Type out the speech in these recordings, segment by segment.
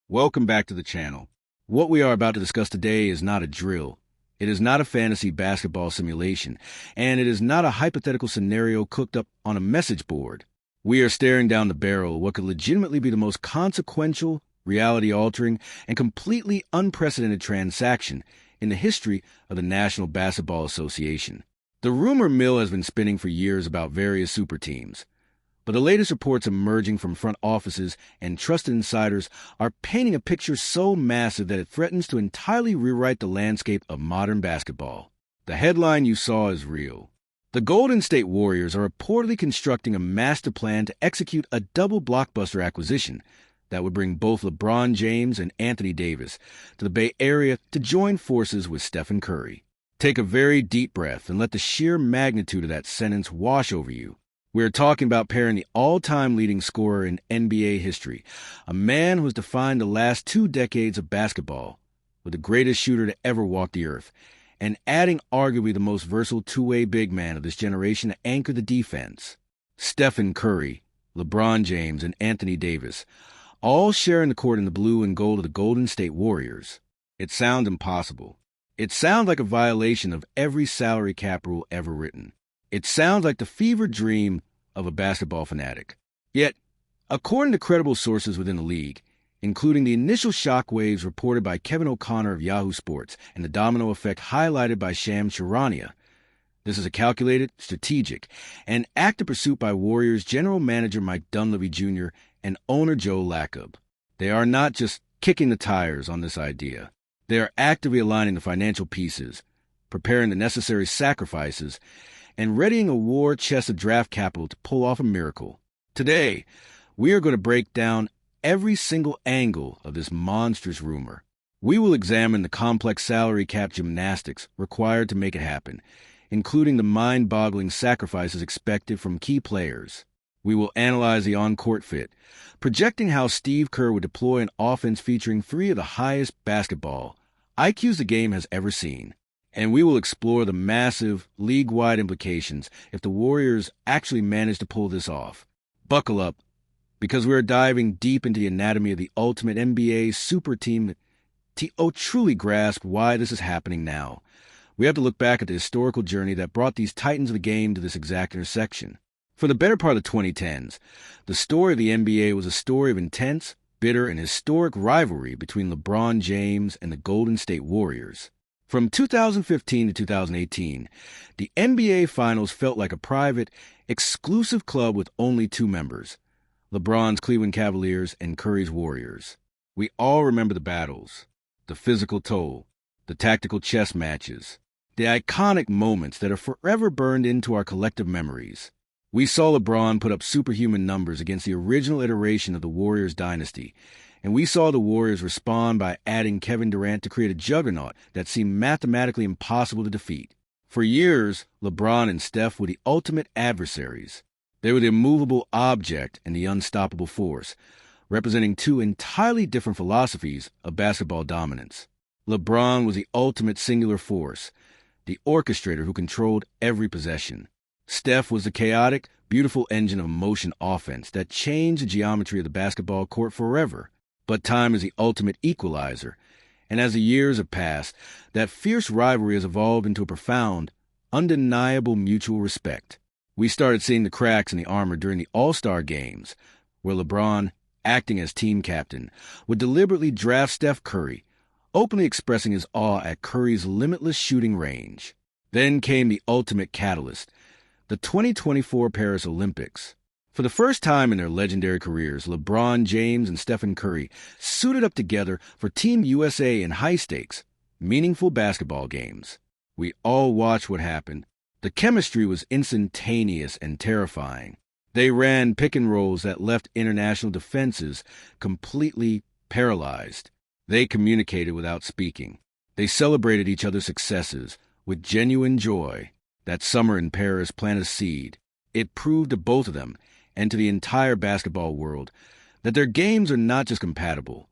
Welcome back to the channel. What we are about to discuss today is not a drill. It is not a fantasy basketball simulation, and it is not a hypothetical scenario cooked up on a message board. We are staring down the barrel of what could legitimately be the most consequential, reality-altering, and completely unprecedented transaction in the history of the National Basketball Association. The rumor mill has been spinning for years about various super teams, but the latest reports emerging from front offices and trusted insiders are painting a picture so massive that it threatens to entirely rewrite the landscape of modern basketball. The headline you saw is real. The Golden State Warriors are reportedly constructing a master plan to execute a double blockbuster acquisition that would bring both LeBron James and Anthony Davis to the Bay Area to join forces with Stephen Curry. Take a very deep breath and let the sheer magnitude of that sentence wash over you. We're talking about pairing the all-time leading scorer in NBA history, a man who has defined the last 2 decades of basketball, with the greatest shooter to ever walk the earth, and adding arguably the most versatile two-way big man of this generation to anchor the defense. Stephen Curry, LeBron James, and Anthony Davis, all sharing the court in the blue and gold of the Golden State Warriors. It sounds impossible. It sounds like a violation of every salary cap rule ever written. It sounds like the fever dream of a basketball fanatic. Yet, according to credible sources within the league, including the initial shockwaves reported by Kevin O'Connor of Yahoo Sports and the domino effect highlighted by Shams Charania, this is a calculated, strategic, and active pursuit by Warriors general manager Mike Dunleavy Jr. and owner Joe Lacob. They are not just kicking the tires on this idea. They are actively aligning the financial pieces, preparing the necessary sacrifices, and readying a war chest of draft capital to pull off a miracle. Today, we are going to break down every single angle of this monstrous rumor. We will examine the complex salary cap gymnastics required to make it happen, including the mind-boggling sacrifices expected from key players. We will analyze the on-court fit, projecting how Steve Kerr would deploy an offense featuring 3 of the highest basketball IQs the game has ever seen. And we will explore the massive, league-wide implications if the Warriors actually manage to pull this off. Buckle up, because we are diving deep into the anatomy of the ultimate NBA super team to truly grasp why this is happening now. We have to look back at the historical journey that brought these titans of the game to this exact intersection. For the better part of the 2010s, the story of the NBA was a story of intense, bitter, and historic rivalry between LeBron James and the Golden State Warriors. From 2015 to 2018, the NBA Finals felt like a private, exclusive club with only 2 members, LeBron's Cleveland Cavaliers and Curry's Warriors. We all remember the battles, the physical toll, the tactical chess matches, the iconic moments that are forever burned into our collective memories. We saw LeBron put up superhuman numbers against the original iteration of the Warriors dynasty, and we saw the Warriors respond by adding Kevin Durant to create a juggernaut that seemed mathematically impossible to defeat. For years, LeBron and Steph were the ultimate adversaries. They were the immovable object and the unstoppable force, representing 2 entirely different philosophies of basketball dominance. LeBron was the ultimate singular force, the orchestrator who controlled every possession. Steph was the chaotic, beautiful engine of motion offense that changed the geometry of the basketball court forever. But time is the ultimate equalizer, and as the years have passed, that fierce rivalry has evolved into a profound, undeniable mutual respect. We started seeing the cracks in the armor during the All-Star games, where LeBron, acting as team captain, would deliberately draft Steph Curry, openly expressing his awe at Curry's limitless shooting range. Then came the ultimate catalyst, the 2024 Paris Olympics. For the first time in their legendary careers, LeBron James and Stephen Curry suited up together for Team USA in high-stakes, meaningful basketball games. We all watched what happened. The chemistry was instantaneous and terrifying. They ran pick and rolls that left international defenses completely paralyzed. They communicated without speaking. They celebrated each other's successes with genuine joy. That summer in Paris planted a seed. It proved to both of them and to the entire basketball world that their games are not just compatible.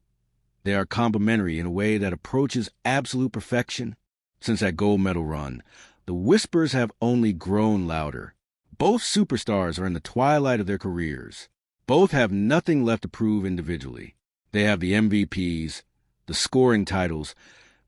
They are complementary in a way that approaches absolute perfection. Since that gold medal run, the whispers have only grown louder. Both superstars are in the twilight of their careers. Both have nothing left to prove individually. They have the MVPs, the scoring titles,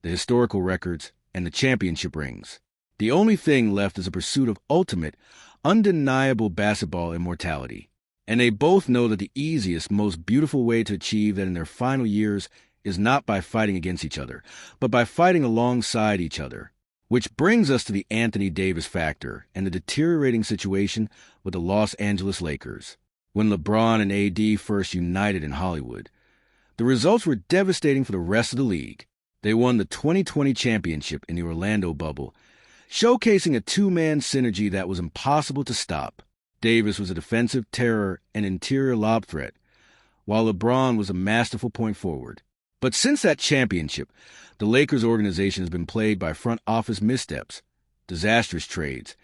the historical records, and the championship rings. The only thing left is a pursuit of ultimate, undeniable basketball immortality. And they both know that the easiest, most beautiful way to achieve that in their final years is not by fighting against each other, but by fighting alongside each other. Which brings us to the Anthony Davis factor and the deteriorating situation with the Los Angeles Lakers. When LeBron and AD first united in Hollywood, the results were devastating for the rest of the league. They won the 2020 championship in the Orlando bubble, showcasing a two-man synergy that was impossible to stop. Davis was a defensive terror and interior lob threat, while LeBron was a masterful point forward. But since that championship, the Lakers organization has been plagued by front office missteps, disastrous trades,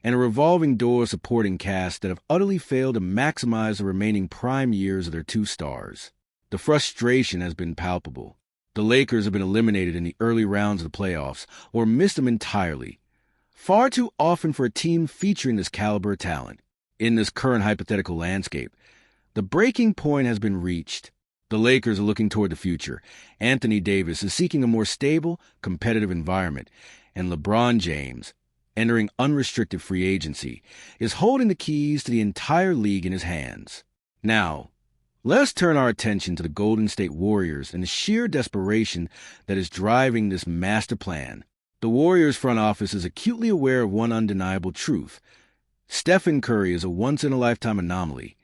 and a revolving door supporting cast that have utterly failed to maximize the remaining prime years of their two stars. The frustration has been palpable. The Lakers have been eliminated in the early rounds of the playoffs or missed them entirely, far too often for a team featuring this caliber of talent. In this current hypothetical landscape, the breaking point has been reached. The Lakers are looking toward the future. Anthony Davis is seeking a more stable, competitive environment, and LeBron James, entering unrestricted free agency, is holding the keys to the entire league in his hands. Now, let's turn our attention to the Golden State Warriors and the sheer desperation that is driving this master plan. The Warriors front office is acutely aware of one undeniable truth. Stephen Curry is a once-in-a-lifetime anomaly,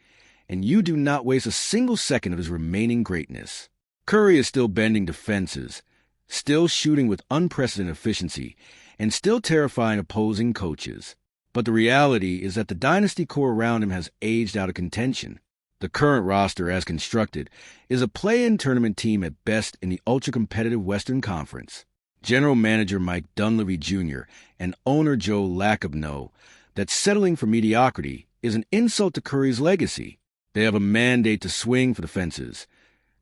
and you do not waste a single second of his remaining greatness. Curry is still bending defenses, still shooting with unprecedented efficiency, and still terrifying opposing coaches. But the reality is that the dynasty core around him has aged out of contention. The current roster, as constructed, is a play-in tournament team at best in the ultra-competitive Western Conference. General Manager Mike Dunleavy Jr. and owner Joe Lacob know that settling for mediocrity is an insult to Curry's legacy. They have a mandate to swing for the fences,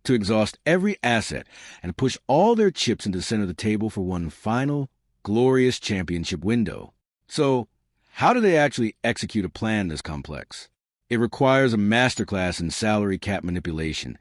to exhaust every asset, and push all their chips into the center of the table for one final, glorious championship window. So, how do they actually execute a plan this complex? It requires a masterclass in salary cap manipulation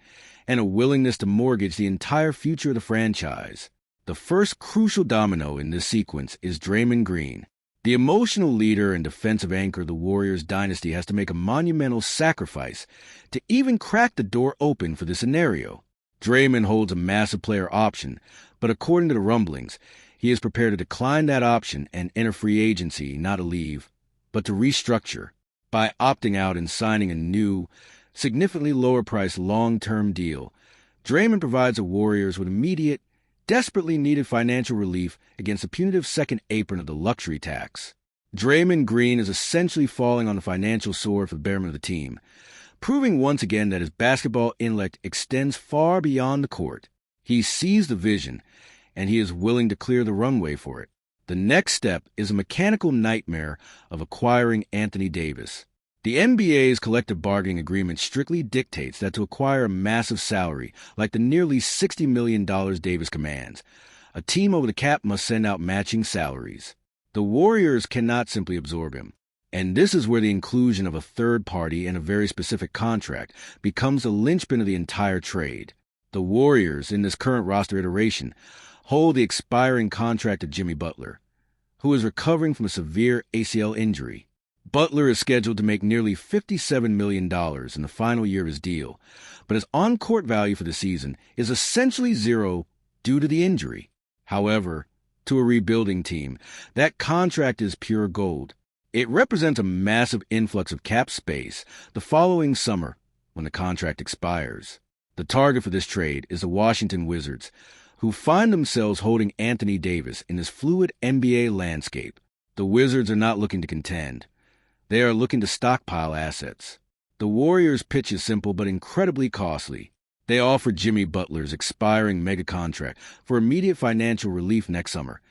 and a willingness to mortgage the entire future of the franchise. The first crucial domino in this sequence is Draymond Green. The emotional leader and defensive anchor of the Warriors dynasty has to make a monumental sacrifice to even crack the door open for this scenario. Draymond holds a massive player option, but according to the rumblings, he is prepared to decline that option and enter free agency, not to leave, but to restructure, by opting out and signing a new, significantly lower-priced long-term deal. Draymond provides the Warriors with immediate, desperately needed financial relief against the punitive second apron of the luxury tax. Draymond Green is essentially falling on the financial sword for the betterment of the team, proving once again that his basketball intellect extends far beyond the court. He sees the vision, and he is willing to clear the runway for it. The next step is a mechanical nightmare of acquiring Anthony Davis. The NBA's collective bargaining agreement strictly dictates that to acquire a massive salary, like the nearly $60 million Davis commands, a team over the cap must send out matching salaries. The Warriors cannot simply absorb him, and this is where the inclusion of a third party and a very specific contract becomes the linchpin of the entire trade. The Warriors, in this current roster iteration, hold the expiring contract of Jimmy Butler, who is recovering from a severe ACL injury. Butler is scheduled to make nearly $57 million in the final year of his deal, but his on-court value for the season is essentially zero due to the injury. However, to a rebuilding team, that contract is pure gold. It represents a massive influx of cap space the following summer when the contract expires. The target for this trade is the Washington Wizards, who find themselves holding Anthony Davis in this fluid NBA landscape. The Wizards are not looking to contend. They are looking to stockpile assets. The Warriors' pitch is simple but incredibly costly. They offer Jimmy Butler's expiring mega contract for immediate financial relief next summer,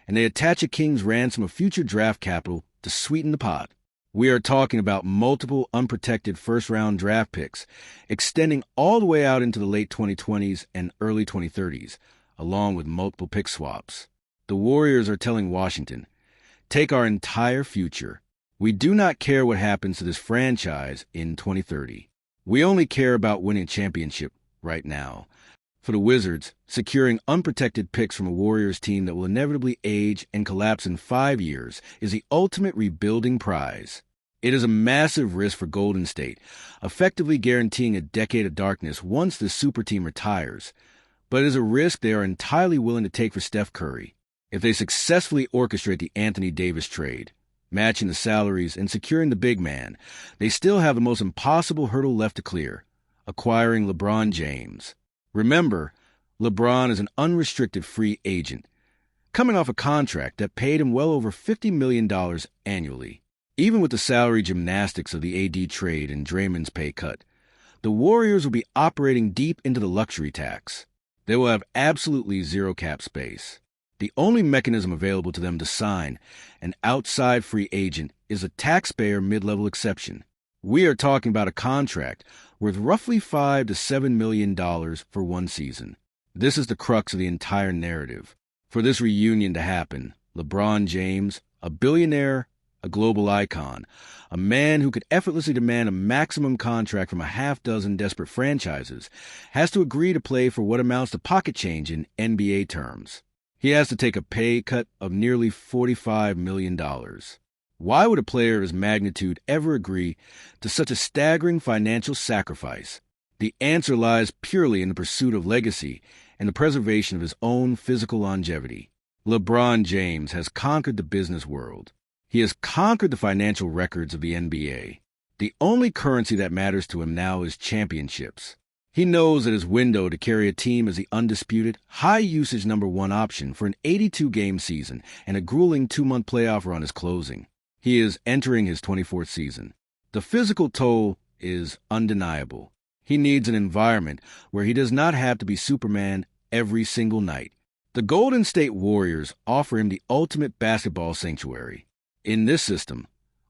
and they attach a king's ransom of future draft capital to sweeten the pot. We are talking about multiple unprotected first-round draft picks, extending all the way out into the late 2020s and early 2030s, along with multiple pick swaps. The Warriors are telling Washington, take our entire future. We do not care what happens to this franchise in 2030. We only care about winning a championship right now. For the Wizards, securing unprotected picks from a Warriors team that will inevitably age and collapse in 5 years is the ultimate rebuilding prize. It is a massive risk for Golden State, effectively guaranteeing a decade of darkness once the super team retires. But it is a risk they are entirely willing to take for Steph Curry. If they successfully orchestrate the Anthony Davis trade, matching the salaries and securing the big man, they still have the most impossible hurdle left to clear: acquiring LeBron James. Remember, LeBron is an unrestricted free agent, coming off a contract that paid him well over $50 million annually. Even with the salary gymnastics of the AD trade and Draymond's pay cut, the Warriors will be operating deep into the luxury tax. They will have absolutely zero cap space. The only mechanism available to them to sign an outside free agent is a taxpayer mid-level exception. We are talking about a contract worth roughly $5 to $7 million for one season. This is the crux of the entire narrative. For this reunion to happen, LeBron James, a billionaire, a global icon, a man who could effortlessly demand a maximum contract from a half-dozen desperate franchises, has to agree to play for what amounts to pocket change in NBA terms. He has to take a pay cut of nearly $45 million. Why would a player of his magnitude ever agree to such a staggering financial sacrifice? The answer lies purely in the pursuit of legacy and the preservation of his own physical longevity. LeBron James has conquered the business world. He has conquered the financial records of the NBA. The only currency that matters to him now is championships. He knows that his window to carry a team is the undisputed, high-usage number one option for an 82-game season, and a grueling 2-month playoff run is closing. He is entering his 24th season. The physical toll is undeniable. He needs an environment where he does not have to be Superman every single night. The Golden State Warriors offer him the ultimate basketball sanctuary. In this system,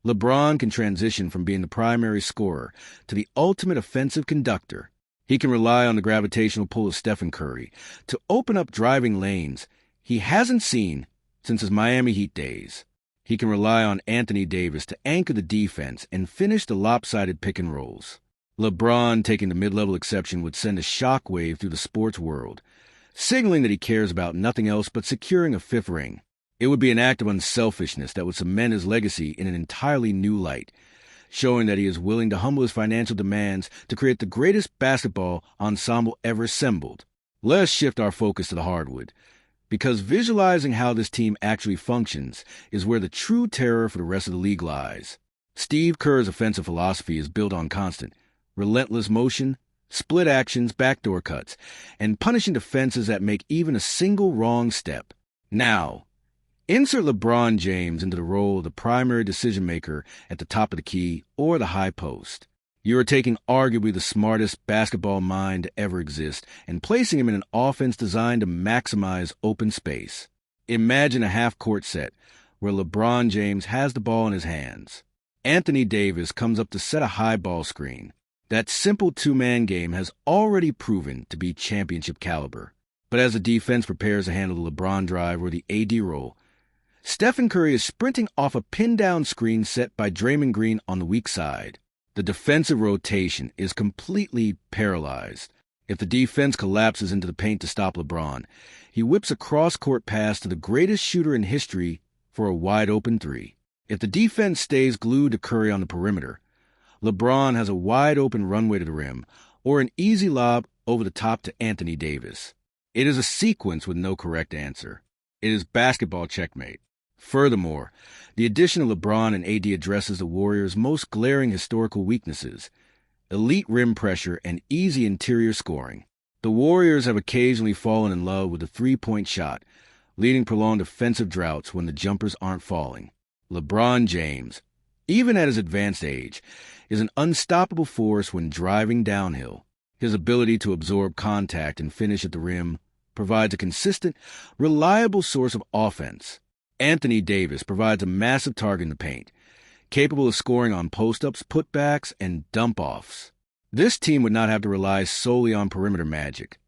LeBron can transition from being the primary scorer to the ultimate offensive conductor. He can rely on the gravitational pull of Stephen Curry to open up driving lanes he hasn't seen since his Miami Heat days. He can rely on Anthony Davis to anchor the defense and finish the lopsided pick and rolls. LeBron taking the mid-level exception would send a shockwave through the sports world, signaling that he cares about nothing else but securing a fifth ring. It would be an act of unselfishness that would cement his legacy in an entirely new light, showing that he is willing to humble his financial demands to create the greatest basketball ensemble ever assembled. Let's shift our focus to the hardwood, because visualizing how this team actually functions is where the true terror for the rest of the league lies. Steve Kerr's offensive philosophy is built on constant, relentless motion, split actions, backdoor cuts, and punishing defenses that make even a single wrong step. Now, insert LeBron James into the role of the primary decision-maker at the top of the key or the high post. You are taking arguably the smartest basketball mind to ever exist and placing him in an offense designed to maximize open space. Imagine a half-court set where LeBron James has the ball in his hands. Anthony Davis comes up to set a high ball screen. That simple two-man game has already proven to be championship caliber. But as the defense prepares to handle the LeBron drive or the AD roll, Stephen Curry is sprinting off a pin-down screen set by Draymond Green on the weak side. The defensive rotation is completely paralyzed. If the defense collapses into the paint to stop LeBron, he whips a cross-court pass to the greatest shooter in history for a wide-open three. If the defense stays glued to Curry on the perimeter, LeBron has a wide-open runway to the rim or an easy lob over the top to Anthony Davis. It is a sequence with no correct answer. It is basketball checkmate. Furthermore, the addition of LeBron and AD addresses the Warriors' most glaring historical weaknesses: elite rim pressure and easy interior scoring. The Warriors have occasionally fallen in love with the three-point shot, leading prolonged offensive droughts when the jumpers aren't falling. LeBron James, even at his advanced age, is an unstoppable force when driving downhill. His ability to absorb contact and finish at the rim provides a consistent, reliable source of offense. Anthony Davis provides a massive target in the paint, capable of scoring on post-ups, putbacks, and dump-offs. This team would not have to rely solely on perimeter magic.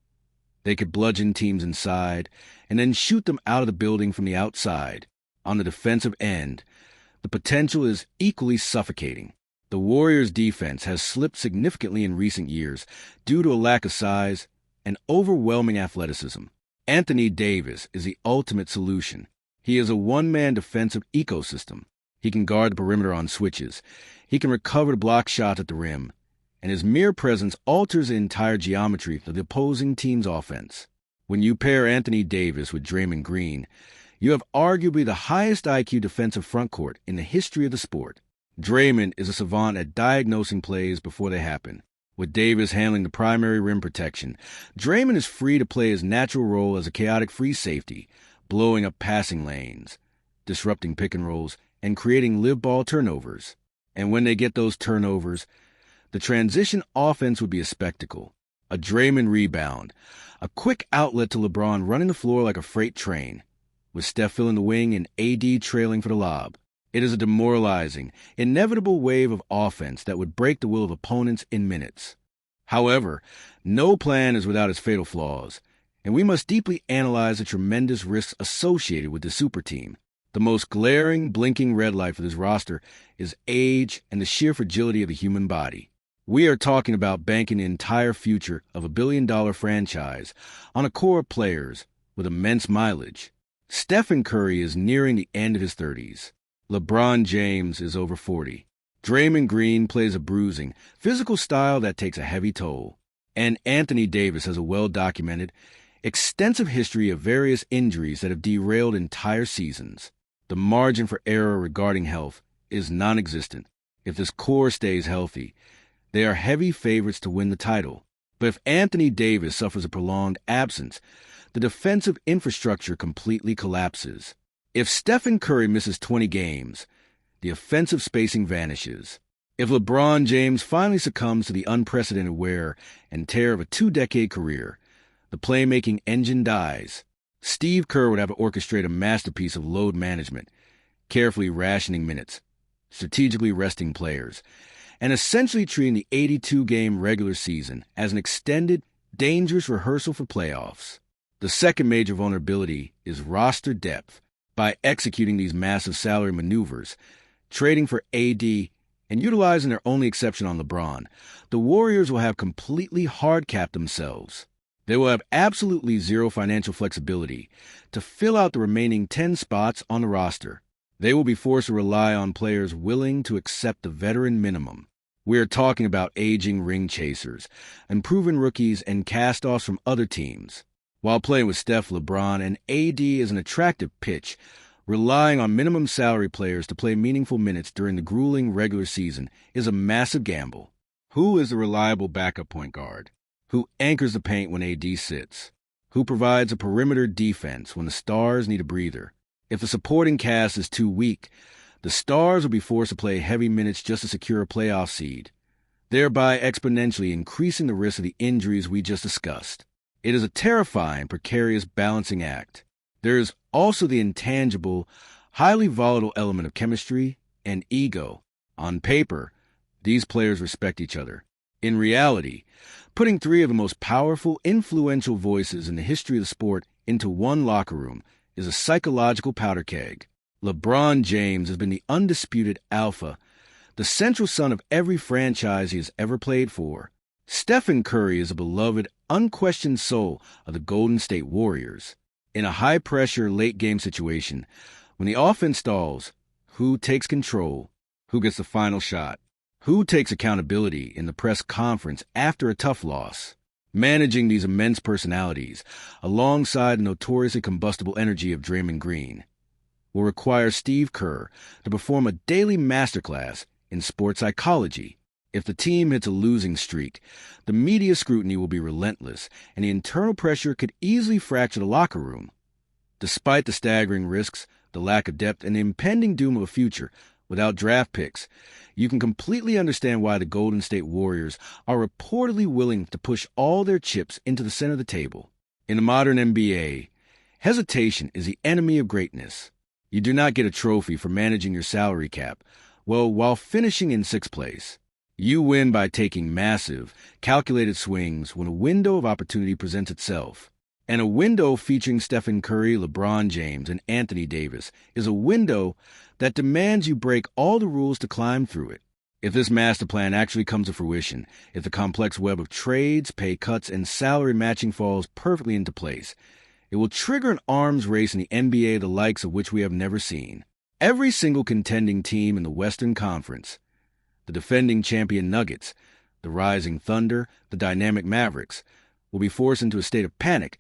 They could bludgeon teams inside and then shoot them out of the building from the outside. On the defensive end, the potential is equally suffocating. The Warriors' defense has slipped significantly in recent years due to a lack of size, and overwhelming athleticism. Anthony Davis is the ultimate solution. He is a one-man defensive ecosystem. He can guard the perimeter on switches. He can recover the block shots at the rim. And his mere presence alters the entire geometry of the opposing team's offense. When you pair Anthony Davis with Draymond Green, you have arguably the highest IQ defensive frontcourt in the history of the sport. Draymond is a savant at diagnosing plays before they happen. With Davis handling the primary rim protection, Draymond is free to play his natural role as a chaotic free safety, blowing up passing lanes, disrupting pick and rolls, and creating live ball turnovers. And when they get those turnovers, the transition offense would be a spectacle. A Draymond rebound, a quick outlet to LeBron running the floor like a freight train, with Steph filling the wing and AD trailing for the lob. It is a demoralizing, inevitable wave of offense that would break the will of opponents in minutes. However, no plan is without its fatal flaws, and we must deeply analyze the tremendous risks associated with the super team. The most glaring, blinking red light for this roster is age and the sheer fragility of the human body. We are talking about banking the entire future of a billion-dollar franchise on a core of players with immense mileage. Stephen Curry is nearing the end of his 30s. LeBron James is over 40. Draymond Green plays a bruising, physical style that takes a heavy toll. And Anthony Davis has a well-documented, extensive history of various injuries that have derailed entire seasons. The margin for error regarding health is non-existent. If this core stays healthy, they are heavy favorites to win the title. But if Anthony Davis suffers a prolonged absence, the defensive infrastructure completely collapses. If Stephen Curry misses 20 games, the offensive spacing vanishes. If LeBron James finally succumbs to the unprecedented wear and tear of a 2-decade career, the playmaking engine dies. Steve Kerr would have to orchestrate a masterpiece of load management, carefully rationing minutes, strategically resting players, and essentially treating the 82-game regular season as an extended, dangerous rehearsal for playoffs. The second major vulnerability is roster depth. By executing these massive salary maneuvers, trading for AD, and utilizing their only exception on LeBron, the Warriors will have completely hard-capped themselves. They will have absolutely zero financial flexibility to fill out the remaining 10 spots on the roster. They will be forced to rely on players willing to accept the veteran minimum. We are talking about aging ring chasers, unproven rookies, and cast-offs from other teams. While playing with Steph, LeBron, and AD is an attractive pitch, relying on minimum salary players to play meaningful minutes during the grueling regular season is a massive gamble. Who is the reliable backup point guard? Who anchors the paint when AD sits? Who provides a perimeter defense when the stars need a breather? If the supporting cast is too weak, the stars will be forced to play heavy minutes just to secure a playoff seed, thereby exponentially increasing the risk of the injuries we just discussed. It is a terrifying, precarious balancing act. There is also the intangible, highly volatile element of chemistry and ego. On paper, these players respect each other. In reality, putting 3 of the most powerful, influential voices in the history of the sport into one locker room is a psychological powder keg. LeBron James has been the undisputed alpha, the central son of every franchise he has ever played for. Stephen Curry is a beloved, unquestioned soul of the Golden State Warriors. In a high-pressure, late-game situation, when the offense stalls, who takes control? Who gets the final shot? Who takes accountability in the press conference after a tough loss? Managing these immense personalities, alongside the notoriously combustible energy of Draymond Green, will require Steve Kerr to perform a daily masterclass in sports psychology. If the team hits a losing streak, the media scrutiny will be relentless, and the internal pressure could easily fracture the locker room. Despite the staggering risks, the lack of depth, and the impending doom of a future without draft picks, you can completely understand why the Golden State Warriors are reportedly willing to push all their chips into the center of the table. In the modern NBA, hesitation is the enemy of greatness. You do not get a trophy for managing your salary cap, while finishing in 6th place. You win by taking massive, calculated swings when a window of opportunity presents itself. And a window featuring Stephen Curry, LeBron James, and Anthony Davis is a window that demands you break all the rules to climb through it. If this master plan actually comes to fruition, if the complex web of trades, pay cuts, and salary matching falls perfectly into place, it will trigger an arms race in the NBA the likes of which we have never seen. Every single contending team in the Western Conference, the defending champion Nuggets, the rising Thunder, the dynamic Mavericks, will be forced into a state of panic,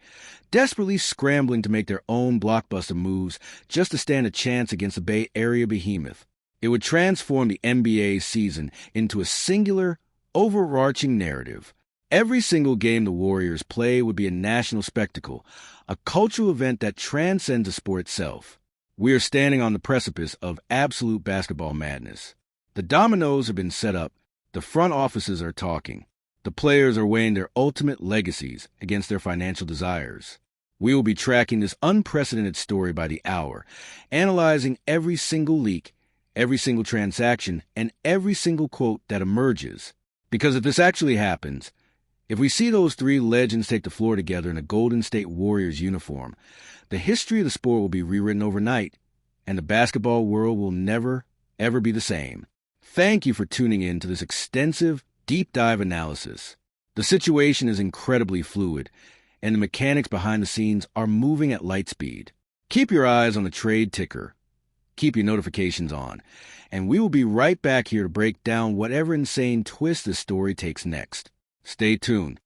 desperately scrambling to make their own blockbuster moves just to stand a chance against the Bay Area behemoth. It would transform the NBA season into a singular, overarching narrative. Every single game the Warriors play would be a national spectacle, a cultural event that transcends the sport itself. We are standing on the precipice of absolute basketball madness. The dominoes have been set up, the front offices are talking. The players are weighing their ultimate legacies against their financial desires. We will be tracking this unprecedented story by the hour, analyzing every single leak, every single transaction, and every single quote that emerges. Because if this actually happens, if we see those three legends take the floor together in a Golden State Warriors uniform, the history of the sport will be rewritten overnight, and the basketball world will never, ever be the same. Thank you for tuning in to this extensive, deep dive analysis. The situation is incredibly fluid, and the mechanics behind the scenes are moving at light speed. Keep your eyes on the trade ticker. Keep your notifications on, and we will be right back here to break down whatever insane twist this story takes next. Stay tuned.